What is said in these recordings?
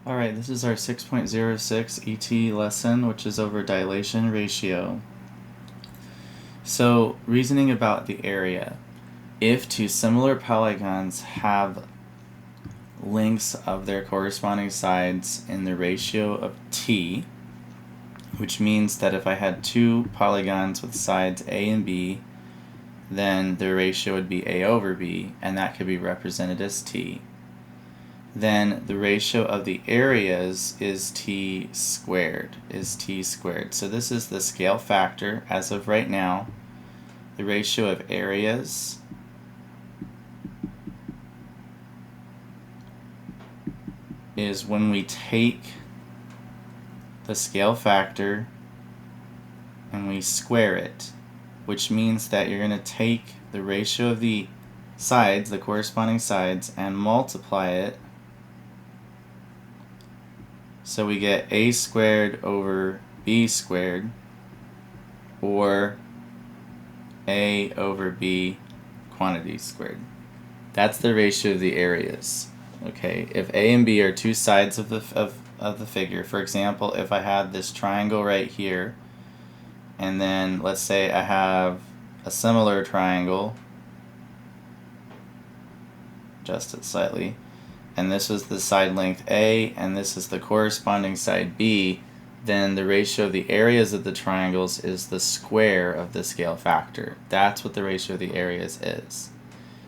Alright, this is our 6.06 ET lesson, which is over dilation ratio. So, reasoning about the area. If two similar polygons have lengths of their corresponding sides in the ratio of t, which means that if I had two polygons with sides a and b, then the ratio would be a over b, and that could be represented as t. Then the ratio of the areas is t squared, So this is the scale factor as of right now. The ratio of areas is when we take the scale factor and we square it, which means that you're going to take the ratio of the sides, the corresponding sides, and multiply it. So we get a squared over b squared, or a over b quantity squared. That's the ratio of the areas. Okay, if a and b are two sides of the figure, for example, if I had this triangle right here, and then let's say I have a similar triangle, adjust it slightly, and this is the side length A, and this is the corresponding side B, then the ratio of the areas of the triangles is the square of the scale factor. That's what the ratio of the areas is.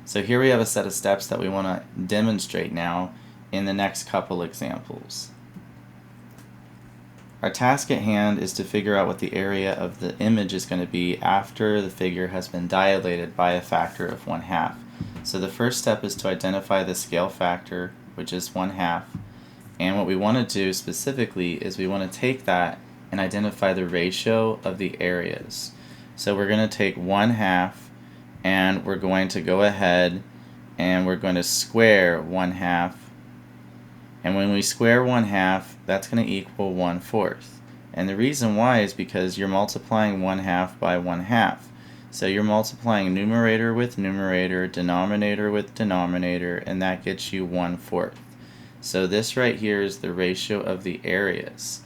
So here we have a set of steps that we want to demonstrate now in the next couple examples. Our task at hand is to figure out what the area of the image is going to be after the figure has been dilated by a factor of 1/2. So the first step is to identify the scale factor, which is 1/2. And what we want to do specifically is we want to take that and identify the ratio of the areas. So we're going to take 1/2 and we're going to go ahead and we're going to square 1/2. And when we square 1/2, that's going to equal 1/4. And the reason why is because you're multiplying 1/2 by 1/2. So you're multiplying numerator with numerator, denominator with denominator, and that gets you 1/4. So this right here is the ratio of the areas.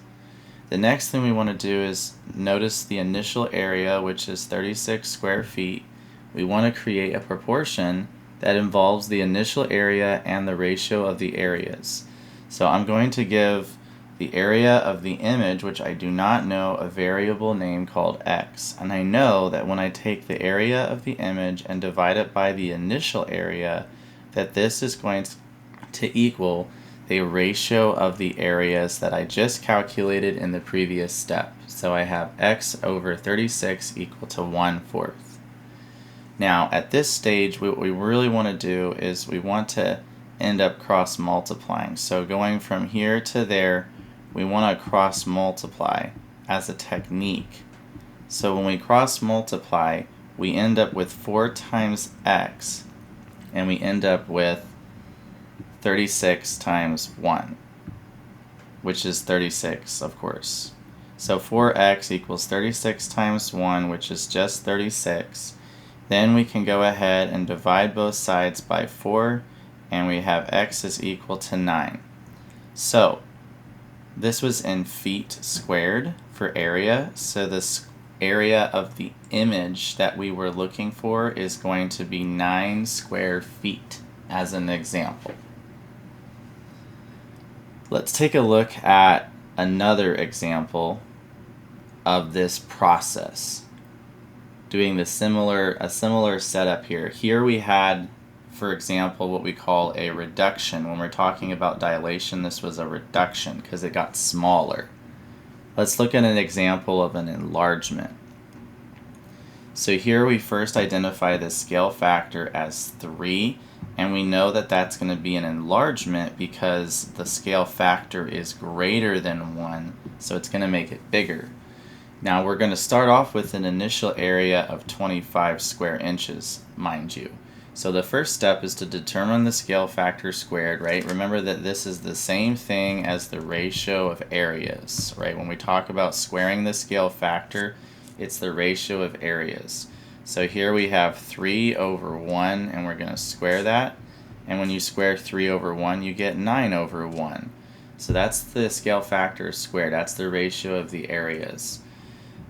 The next thing we want to do is notice the initial area, which is 36 square feet. We want to create a proportion that involves the initial area and the ratio of the areas. So I'm going to give the area of the image, which I do not know, a variable name called x. And I know that when I take the area of the image and divide it by the initial area, that this is going to equal the ratio of the areas that I just calculated in the previous step. So I have x over 36 equal to 1/4. Now at this stage, what we really want to do is we want to end up cross multiplying. So going from here to there, we want to cross multiply as a technique. So when we cross multiply, we end up with 4 times x, and we end up with 36 times 1, which is 36, of course. So 4x equals 36 times 1, which is just 36. Then we can go ahead and divide both sides by 4, and we have x is equal to 9. So this was in feet squared for area, so the area of the image that we were looking for is going to be 9 square feet as an example. Let's take a look at another example of this process, doing a similar setup here. Here we had, for example, what we call a reduction. When we're talking about dilation, this was a reduction because it got smaller. Let's look at an example of an enlargement. So here we first identify the scale factor as 3, and we know that that's going to be an enlargement because the scale factor is greater than 1, so it's going to make it bigger. Now we're going to start off with an initial area of 25 square inches, mind you. So the first step is to determine the scale factor squared, right? Remember that this is the same thing as the ratio of areas, right? When we talk about squaring the scale factor, it's the ratio of areas. So here we have 3 over 1, and we're going to square that. And when you square 3 over 1, you get 9 over 1. So that's the scale factor squared. That's the ratio of the areas.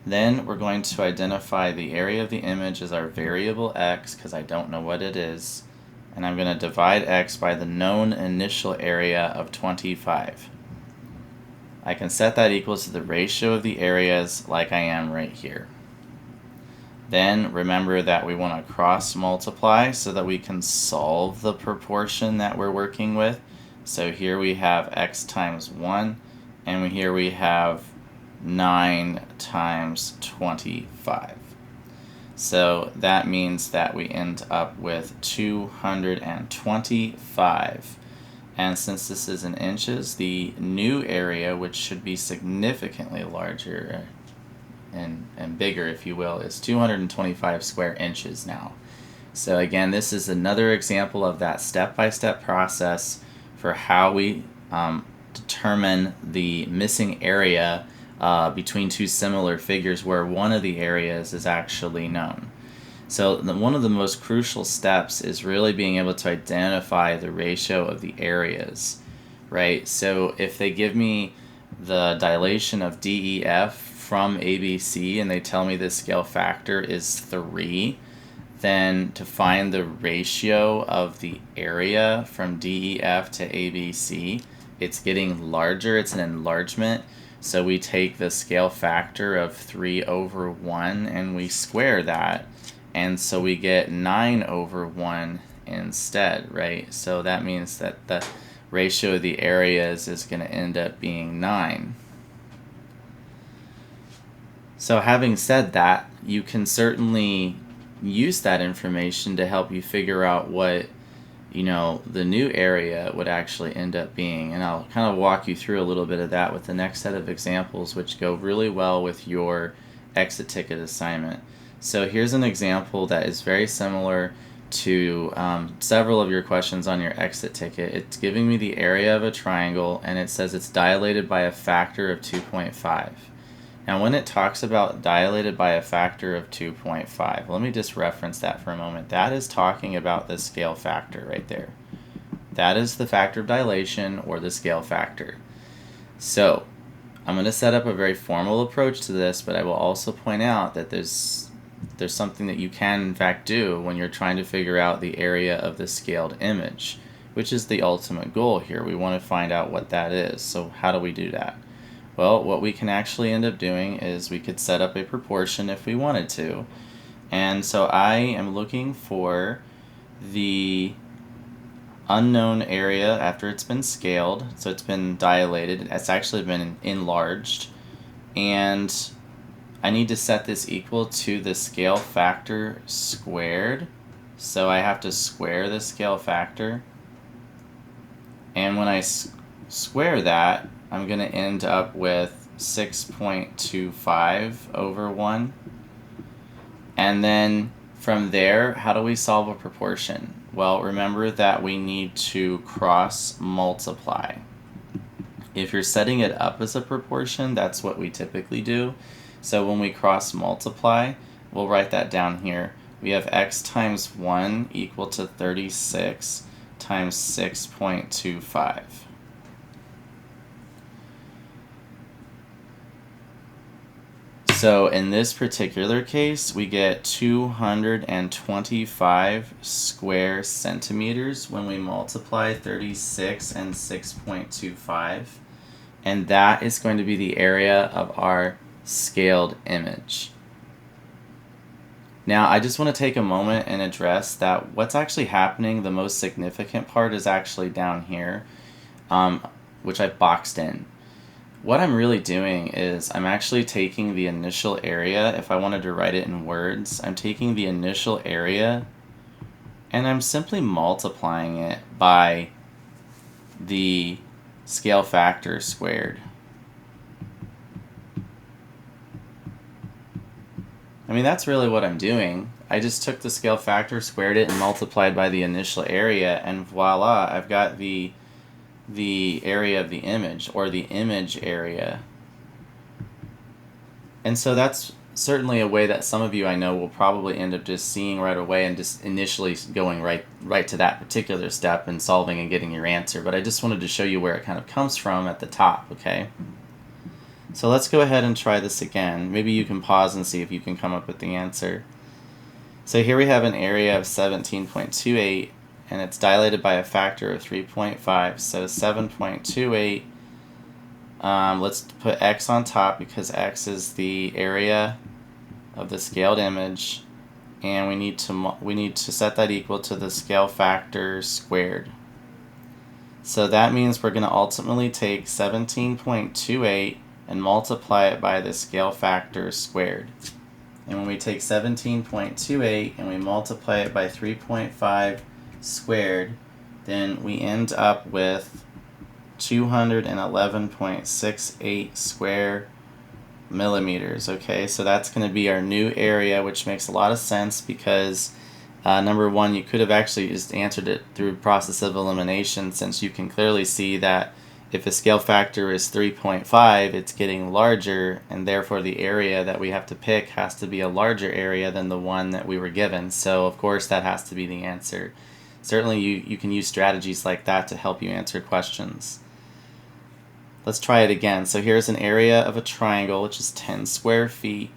Then we're going to identify the area of the image as our variable x, because I don't know what it is. And I'm going to divide x by the known initial area of 25. I can set that equal to the ratio of the areas like I am right here. Then remember that we want to cross multiply so that we can solve the proportion that we're working with. So here we have x times 1, and here we have 9 times 25. So that means that we end up with 225. And since this is in inches, the new area, which should be significantly larger and bigger, if you will, is 225 square inches now. So again, this is another example of that step-by-step process for how we determine the missing area between two similar figures where one of the areas is actually known. So one of the most crucial steps is really being able to identify the ratio of the areas, right? So if they give me the dilation of DEF from ABC and they tell me the scale factor is 3, then to find the ratio of the area from DEF to ABC, it's getting larger, it's an enlargement. So we take the scale factor of 3 over 1 and we square that. And so we get 9 over 1 instead, right? So that means that the ratio of the areas is going to end up being 9. So having said that, you can certainly use that information to help you figure out what, the new area would actually end up being. And I'll kind of walk you through a little bit of that with the next set of examples, which go really well with your exit ticket assignment. So here's an example that is very similar to several of your questions on your exit ticket. It's giving me the area of a triangle, and it says it's dilated by a factor of 2.5. Now when it talks about dilated by a factor of 2.5, let me just reference that for a moment. That is talking about the scale factor right there. That is the factor of dilation, or the scale factor. So I'm going to set up a very formal approach to this, but I will also point out that there's something that you can in fact do when you're trying to figure out the area of the scaled image, which is the ultimate goal here. We want to find out what that is. So how do we do that? Well, what we can actually end up doing is we could set up a proportion if we wanted to. And so I am looking for the unknown area after it's been scaled. So it's been dilated. It's actually been enlarged. And I need to set this equal to the scale factor squared. So I have to square the scale factor. And when I square that, I'm going to end up with 6.25 over 1. And then from there, how do we solve a proportion? Well, remember that we need to cross multiply. If you're setting it up as a proportion, that's what we typically do. So when we cross multiply, we'll write that down here. We have x times 1 equal to 36 times 6.25. So in this particular case, we get 225 square centimeters when we multiply 36 and 6.25. And that is going to be the area of our scaled image. Now, I just want to take a moment and address that what's actually happening, the most significant part is actually down here, which I've boxed in. What I'm really doing is I'm actually taking the initial area. If I wanted to write it in words, I'm taking the initial area and I'm simply multiplying it by the scale factor squared. I mean, that's really what I'm doing. I just took the scale factor, squared it, and multiplied by the initial area, and voila, I've got the area of the image, or the image area. And so that's certainly a way that some of you I know will probably end up just seeing right away and just initially going right to that particular step and solving and getting your answer. But I just wanted to show you where it kind of comes from at the top, okay? So let's go ahead and try this again. Maybe you can pause and see if you can come up with the answer. So here we have an area of 17.28, and it's dilated by a factor of 3.5, so 7.28. Let's put x on top because x is the area of the scaled image, and we need to set that equal to the scale factor squared. So that means we're going to ultimately take 17.28 and multiply it by the scale factor squared. And when we take 17.28 and we multiply it by 3.5 squared, then we end up with 211.68 square millimeters. Okay, so that's going to be our new area, which makes a lot of sense because number one, you could have actually just answered it through process of elimination, since you can clearly see that if a scale factor is 3.5, it's getting larger, and therefore the area that we have to pick has to be a larger area than the one that we were given. So of course that has to be the answer. Certainly you can use strategies like that to help you answer questions. Let's try it again. So here's an area of a triangle, which is 10 square feet,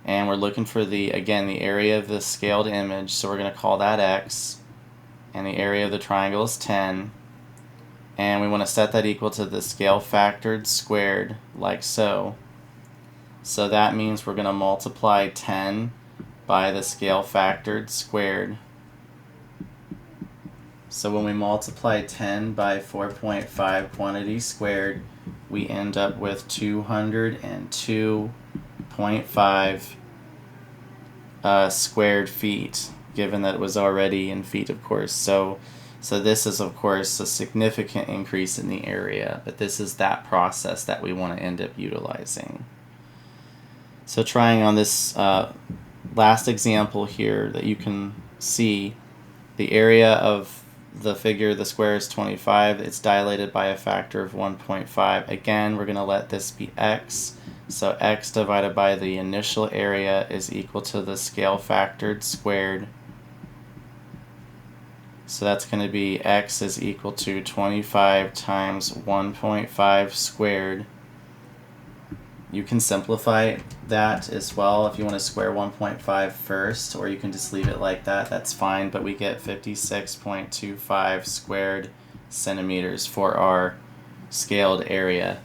and we're looking for the area of the scaled image, so we're going to call that x, and the area of the triangle is 10. And we want to set that equal to the scale factored squared, like so. So that means we're going to multiply 10 by the scale factored squared. So when we multiply 10 by 4.5 quantity squared, we end up with 202.5 squared feet, given that it was already in feet, of course. So this is, of course, a significant increase in the area, but this is that process that we want to end up utilizing. So trying on this last example here that you can see, the area of the figure, the square is 25. It's dilated by a factor of 1.5. Again, we're going to let this be x. So x divided by the initial area is equal to the scale factored squared. So that's going to be x is equal to 25 times 1.5 squared. You can simplify that as well if you want to square 1.5 first, or you can just leave it like that. That's fine, but we get 56.25 squared centimeters for our scaled area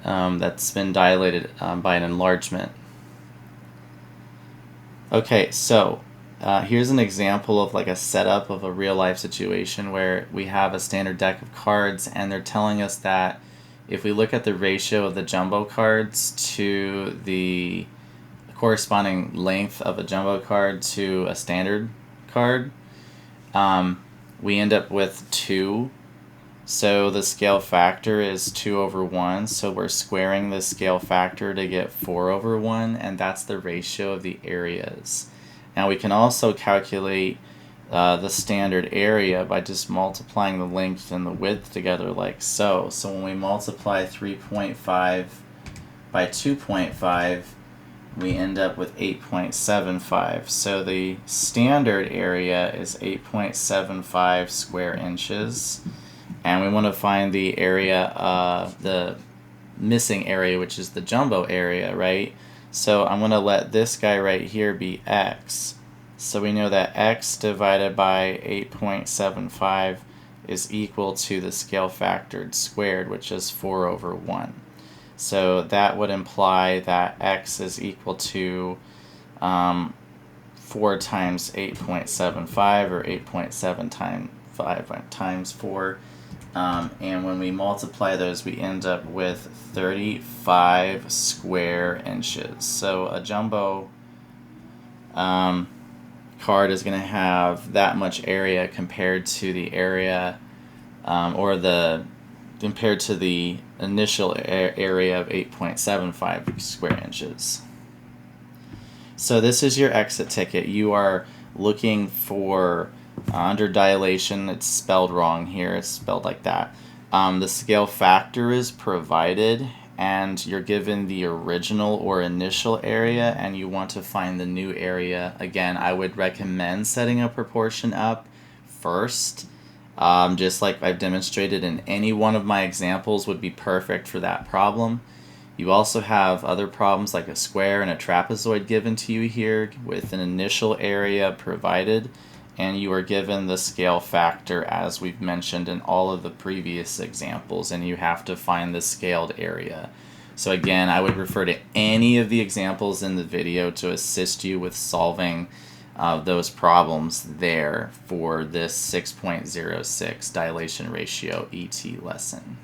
that's been dilated by an enlargement. Okay, so here's an example of like a setup of a real life situation where we have a standard deck of cards, and they're telling us that if we look at the ratio of the jumbo cards to the corresponding length of a jumbo card to a standard card, we end up with 2. So the scale factor is 2 over 1, so we're squaring the scale factor to get 4 over 1, and that's the ratio of the areas. Now we can also calculate the standard area by just multiplying the length and the width together like so. So when we multiply 3.5 by 2.5, we end up with 8.75. So the standard area is 8.75 square inches. And we want to find the area, the missing area, which is the jumbo area, right? So I'm going to let this guy right here be x. So we know that x divided by 8.75 is equal to the scale factored squared, which is 4 over 1. So that would imply that x is equal to 4 times 8.75, or 8.7 times 5 times 4. And when we multiply those, we end up with 35 square inches. So a jumbo card is going to have that much area compared to the area, compared to the initial area of 8.75 square inches. So this is your exit ticket. You are looking for, under dilation, it's spelled wrong here, it's spelled like that. The scale factor is provided, and you're given the original or initial area and you want to find the new area, again, I would recommend setting a proportion up first. Just like I've demonstrated in any one of my examples would be perfect for that problem. You also have other problems like a square and a trapezoid given to you here with an initial area provided, and you are given the scale factor as we've mentioned in all of the previous examples, and you have to find the scaled area. So again, I would refer to any of the examples in the video to assist you with solving those problems there for this 6.06 dilation ratio ET lesson.